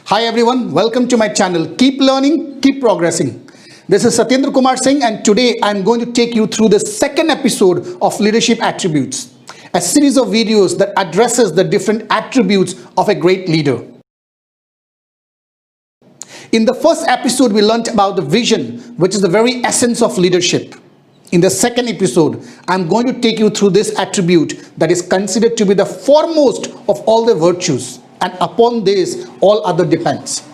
Hi everyone, welcome to my channel. Keep learning, keep progressing. This is Satyendra Kumar Singh and today I am going to take you through the second episode of Leadership Attributes, a series of videos that addresses the different attributes of a great leader. In the first episode, we learnt about the vision, which is the very essence of leadership. In the second episode, I'm going to take you through this attribute that is considered to be the foremost of all the virtues, and upon this, all other depends.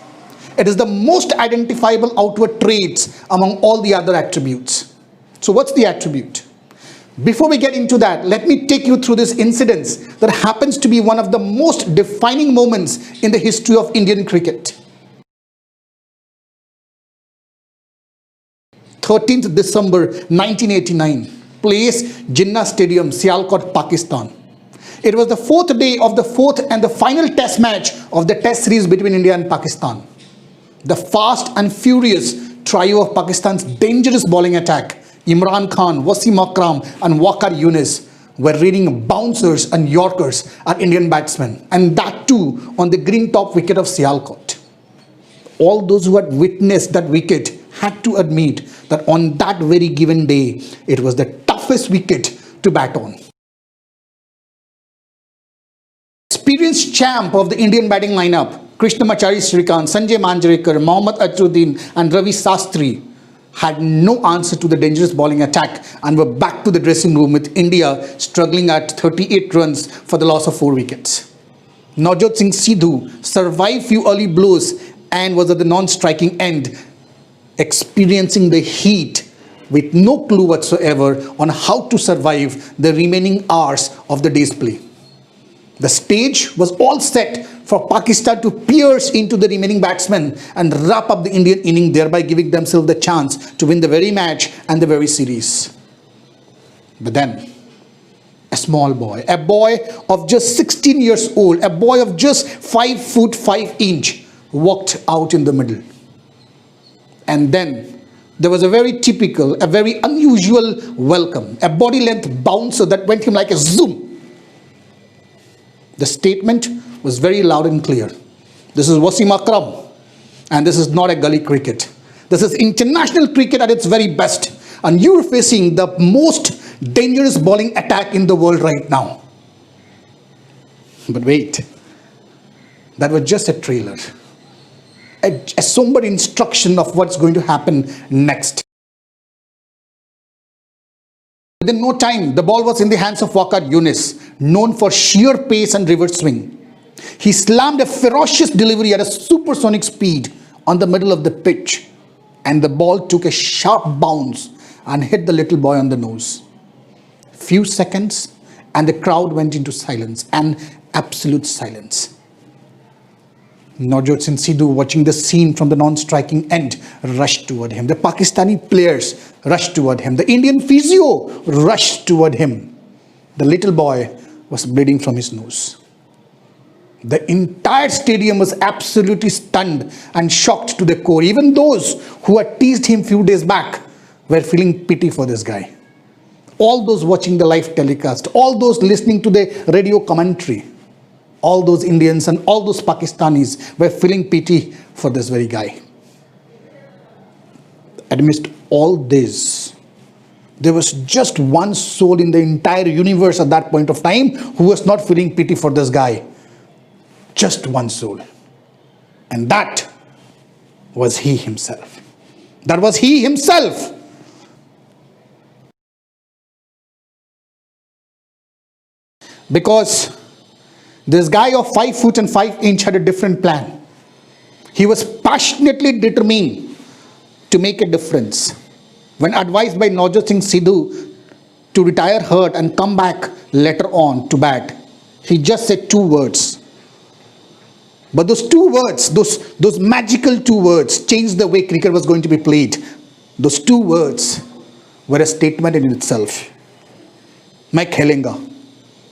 It is the most identifiable outward traits among all the other attributes. So what's the attribute? Before we get into that, let me take you through this incident that happens to be one of the most defining moments in the history of Indian cricket. 13th December 1989, place Jinnah Stadium, Sialkot, Pakistan. It was the fourth day of the fourth and the final test match of the test series between India and Pakistan. The fast and furious trio of Pakistan's dangerous bowling attack, Imran Khan, Wasim Akram and Waqar Younis, were reading bouncers and yorkers at Indian batsmen, and that too on the green top wicket of Sialkot. All those who had witnessed that wicket had to admit that on that very given day, it was the toughest wicket to bat on. Experienced champ of the Indian batting lineup, Krishnamachari Shrikant, Sanjay Manjrekar, Mohammad Azharuddin and Ravi Shastri had no answer to the dangerous bowling attack and were back to the dressing room with India struggling at 38 runs for the loss of 4 wickets. Navjot Singh Sidhu survived few early blows and was at the non-striking end, experiencing the heat with no clue whatsoever on how to survive the remaining hours of the day's play. The stage was all set for Pakistan to pierce into the remaining batsmen and wrap up the Indian inning, thereby giving themselves the chance to win the very match and the very series. But then, a small boy, a boy of just 16 years old, a boy of just 5 foot 5 inch, walked out in the middle. And then there was a very typical, a very unusual welcome, a body length bouncer that went him like a zoom. The statement was very loud and clear. This is Wasim Akram, and this is not a gully cricket. This is international cricket at its very best, and you are facing the most dangerous bowling attack in the world right now. But wait, that was just a trailer. A somber instruction of what's going to happen next. Within no time, the ball was in the hands of Waqar Younis, known for sheer pace and reverse swing. He slammed a ferocious delivery at a supersonic speed on the middle of the pitch, and the ball took a sharp bounce and hit the little boy on the nose. Few seconds, and the crowd went into silence, and absolute silence. Navjot Singh Sidhu, watching the scene from the non-striking end, rushed toward him. The Pakistani players rushed toward him. The Indian physio rushed toward him. The little boy was bleeding from his nose. The entire stadium was absolutely stunned and shocked to the core. Even those who had teased him few days back were feeling pity for this guy. All those watching the live telecast, all those listening to the radio commentary, all those Indians and all those Pakistanis were feeling pity for this very guy. Amidst all this, there was just one soul in the entire universe at that point of time who was not feeling pity for this guy. Just one soul. And that was he himself. That was he himself. Because this guy of 5 foot and 5 inch had a different plan. He was passionately determined to make a difference. When advised by Navjot Singh Sidhu to retire hurt and come back later on to bat, he just said 2 words. But those 2 words, those magical 2 words, changed the way cricket was going to be played. Those 2 words were a statement in itself. Main khelenga.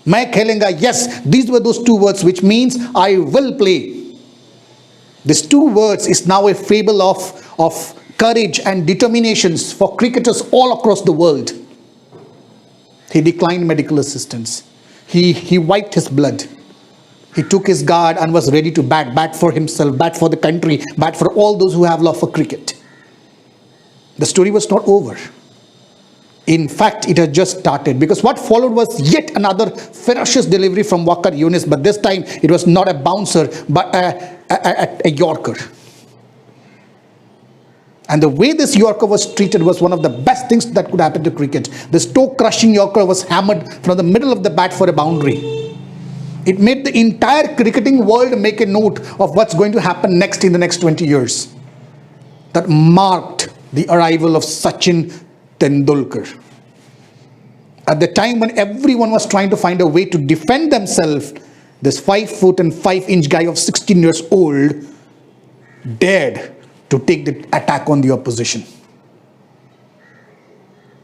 Main khelenga, yes, these were those 2 words, which means I will play. These 2 words is now a fable of courage and determinations for cricketers all across the world. He declined medical assistance. He wiped his blood. He took his guard and was ready to bat for himself, bat for the country, bat for all those who have love for cricket. The story was not over. In fact, it had just started, because what followed was yet another ferocious delivery from Waqar Younis, but this time it was not a bouncer, but a Yorker. And the way this Yorker was treated was one of the best things that could happen to cricket. The toe-crushing Yorker was hammered from the middle of the bat for a boundary. It made the entire cricketing world make a note of what's going to happen next in the next 20 years. That marked the arrival of Sachin Tendulkar. At the time when everyone was trying to find a way to defend themselves, this 5 foot and 5 inch guy of 16 years old dared to take the attack on the opposition.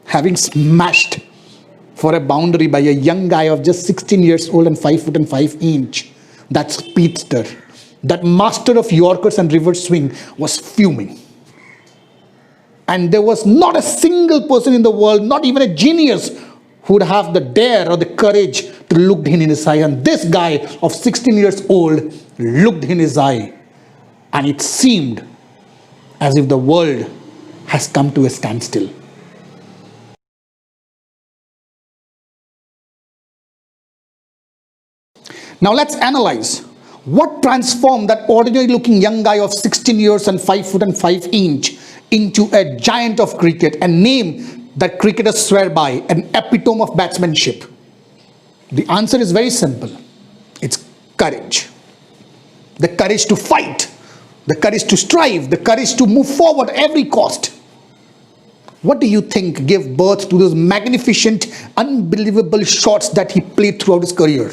Having smashed for a boundary by a young guy of just 16 years old and 5 foot and 5 inch, that speedster, that master of Yorkers and reverse swing, was fuming. And there was not a single person in the world, not even a genius, who would have the dare or the courage to look him in his eye. And this guy of 16 years old looked in his eye, and it seemed as if the world has come to a standstill. Now let's analyze what transformed that ordinary looking young guy of 16 years and 5 foot and 5 inch into a giant of cricket, a name that cricketers swear by, an epitome of batsmanship. The answer is very simple. It's courage. The courage to fight, the courage to strive, the courage to move forward at every cost. What do you think gave birth to those magnificent, unbelievable shots that he played throughout his career?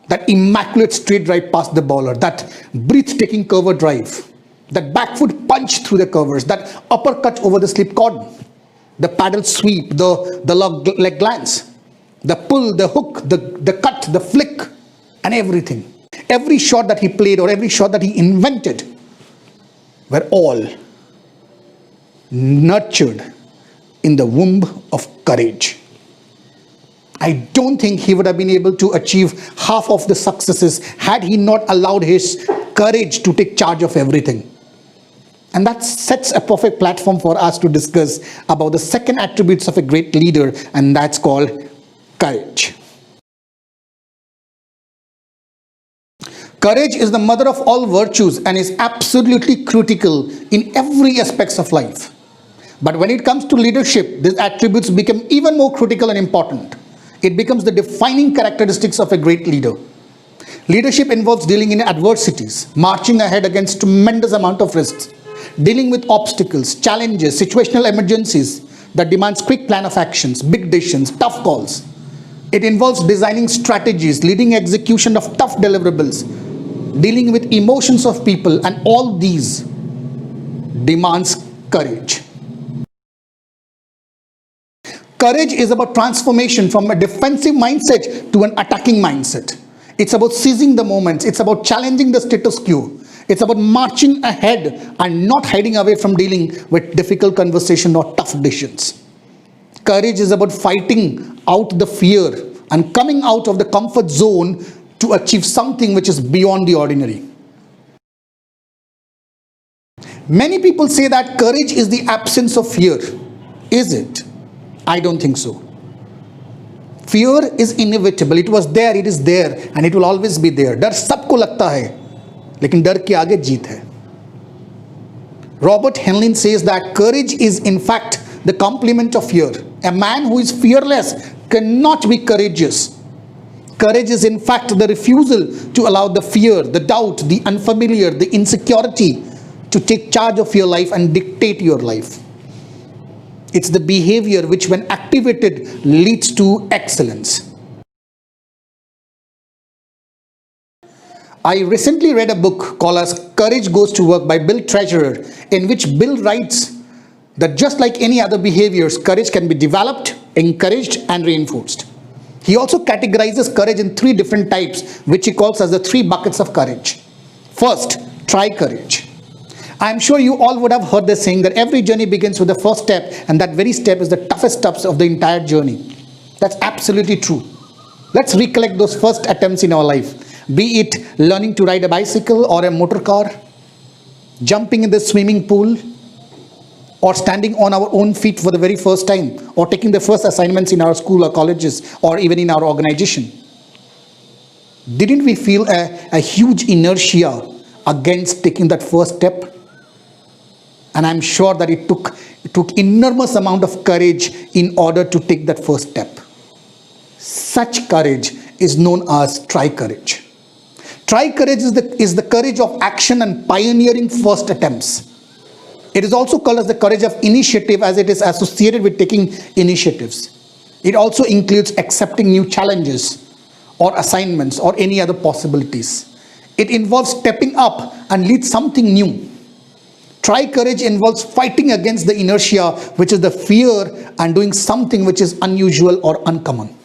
That immaculate straight drive past the bowler, that breathtaking cover drive, that back foot punch through the covers, that uppercut over the slip cordon, the paddle sweep, the leg glance, the pull, the hook, the cut, the flick, and everything. Every shot that he played or every shot that he invented were all nurtured in the womb of courage. I don't think he would have been able to achieve half of the successes had he not allowed his courage to take charge of everything. And that sets a perfect platform for us to discuss about the second attributes of a great leader, and that's called courage. Courage is the mother of all virtues and is absolutely critical in every aspect of life. But when it comes to leadership, these attributes become even more critical and important. It becomes the defining characteristics of a great leader. Leadership involves dealing in adversities, marching ahead against tremendous amount of risks, dealing with obstacles, challenges, situational emergencies that demands quick plan of actions, big decisions, tough calls. It involves designing strategies, leading execution of tough deliverables, dealing with emotions of people, and all these demands courage. Courage is about transformation from a defensive mindset to an attacking mindset. It's about seizing the moments. It's about challenging the status quo. It's about marching ahead and not hiding away from dealing with difficult conversation or tough decisions. Courage is about fighting out the fear and coming out of the comfort zone to achieve something which is beyond the ordinary. Many people say that courage is the absence of fear. Is it? I don't think so. Fear is inevitable. It was there, it is there, and it will always be there. डर सबको लगता है, लेकिन डर के आगे जीत है. Robert Henlin says that courage is in fact the complement of fear. A man who is fearless cannot be courageous. Courage is in fact the refusal to allow the fear, the doubt, the unfamiliar, the insecurity to take charge of your life and dictate your life. It's the behavior which, when activated, leads to excellence. I recently read a book called as Courage Goes to Work by Bill Treasurer, in which Bill writes that just like any other behaviors, courage can be developed, encouraged, and reinforced. He also categorizes courage in 3 different types, which he calls as the 3 buckets of courage. First, try courage. I'm sure you all would have heard the saying that every journey begins with the first step, and that very step is the toughest steps of the entire journey. That's absolutely true. Let's recollect those first attempts in our life. Be it learning to ride a bicycle or a motor car, jumping in the swimming pool, or standing on our own feet for the very first time, or taking the first assignments in our school or colleges, or even in our organization. Didn't we feel a huge inertia against taking that first step? And I'm sure that it took enormous amount of courage in order to take that first step. Such courage is known as try courage. Try courage is the courage of action and pioneering first attempts. It is also called as the courage of initiative, as it is associated with taking initiatives. It also includes accepting new challenges or assignments or any other possibilities. It involves stepping up and lead something new. Try courage involves fighting against the inertia, which is the fear, and doing something which is unusual or uncommon.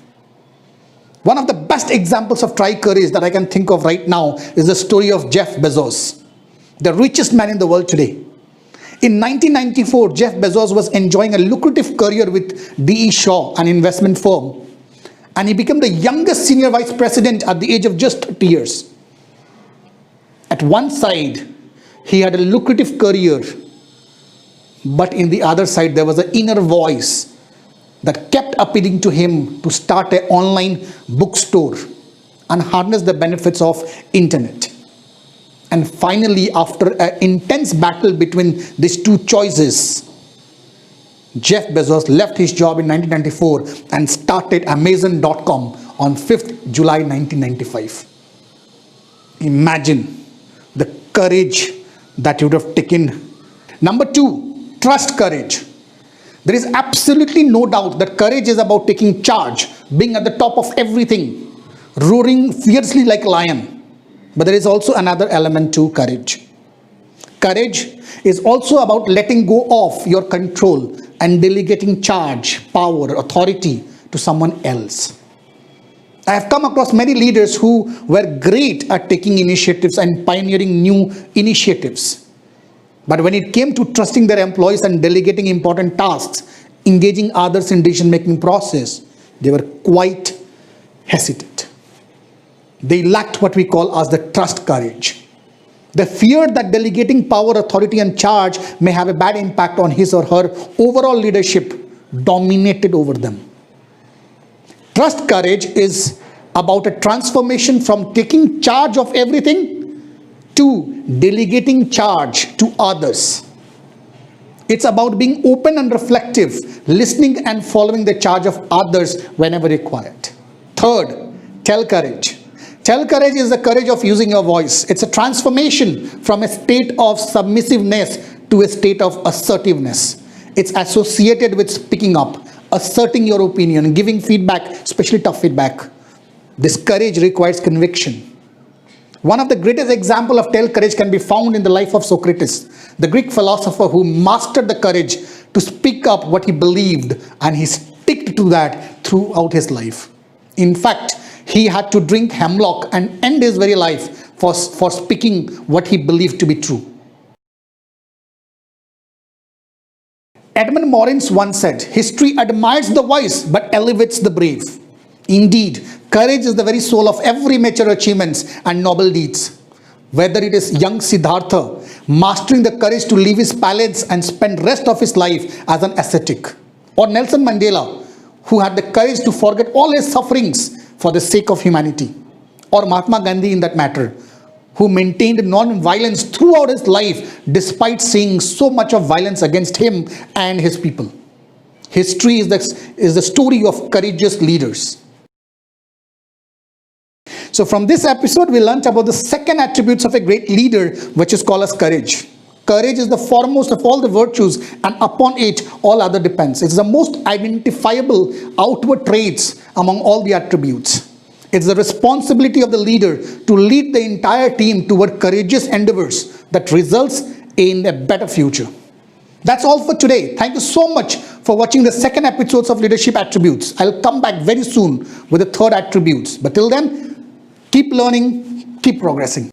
One of the best examples of try courage that I can think of right now is the story of Jeff Bezos, the richest man in the world today. In 1994, Jeff Bezos was enjoying a lucrative career with D.E. Shaw, an investment firm, and he became the youngest senior vice president at the age of just 30 years. At one side, he had a lucrative career, but in the other side, there was an inner voice that kept appealing to him to start an online bookstore and harness the benefits of internet. And finally, after an intense battle between these two choices, Jeff Bezos left his job in 1994 and started Amazon.com on 5th July 1995. Imagine the courage that you would have taken. Number 2, trust courage. There is absolutely no doubt that courage is about taking charge, being at the top of everything, roaring fiercely like a lion. But there is also another element to courage. Courage is also about letting go of your control and delegating charge, power, authority to someone else. I have come across many leaders who were great at taking initiatives and pioneering new initiatives. But when it came to trusting their employees and delegating important tasks, engaging others in decision-making process, they were quite hesitant. They lacked what we call as the trust courage. They feared that delegating power, authority, and charge may have a bad impact on his or her overall leadership, dominated over them. Trust courage is about a transformation from taking charge of everything to delegating charge to others. It's about being open and reflective, listening and following the charge of others whenever required. Third, tell courage. Tell courage is the courage of using your voice. It's a transformation from a state of submissiveness to a state of assertiveness. It's associated with speaking up, asserting your opinion, giving feedback, especially tough feedback. This courage requires conviction. One of the greatest examples of tell courage can be found in the life of Socrates, the Greek philosopher who mastered the courage to speak up what he believed, and he stuck to that throughout his life. In fact, he had to drink hemlock and end his very life for speaking what he believed to be true. Edmund Morins once said, "History admires the wise but elevates the brave." Indeed, courage is the very soul of every major achievements and noble deeds. Whether it is young Siddhartha mastering the courage to leave his palace and spend rest of his life as an ascetic, or Nelson Mandela, who had the courage to forget all his sufferings for the sake of humanity, or Mahatma Gandhi in that matter, who maintained non-violence throughout his life despite seeing so much of violence against him and his people. History is the story of courageous leaders. So from this episode, we learnt about the second attributes of a great leader, which is called as courage. Courage is the foremost of all the virtues, and upon it, all other depends. It's the most identifiable outward traits among all the attributes. It's the responsibility of the leader to lead the entire team toward courageous endeavors that results in a better future. That's all for today. Thank you so much for watching the second episodes of Leadership Attributes. I'll come back very soon with the third attributes. But till then, keep learning, keep progressing.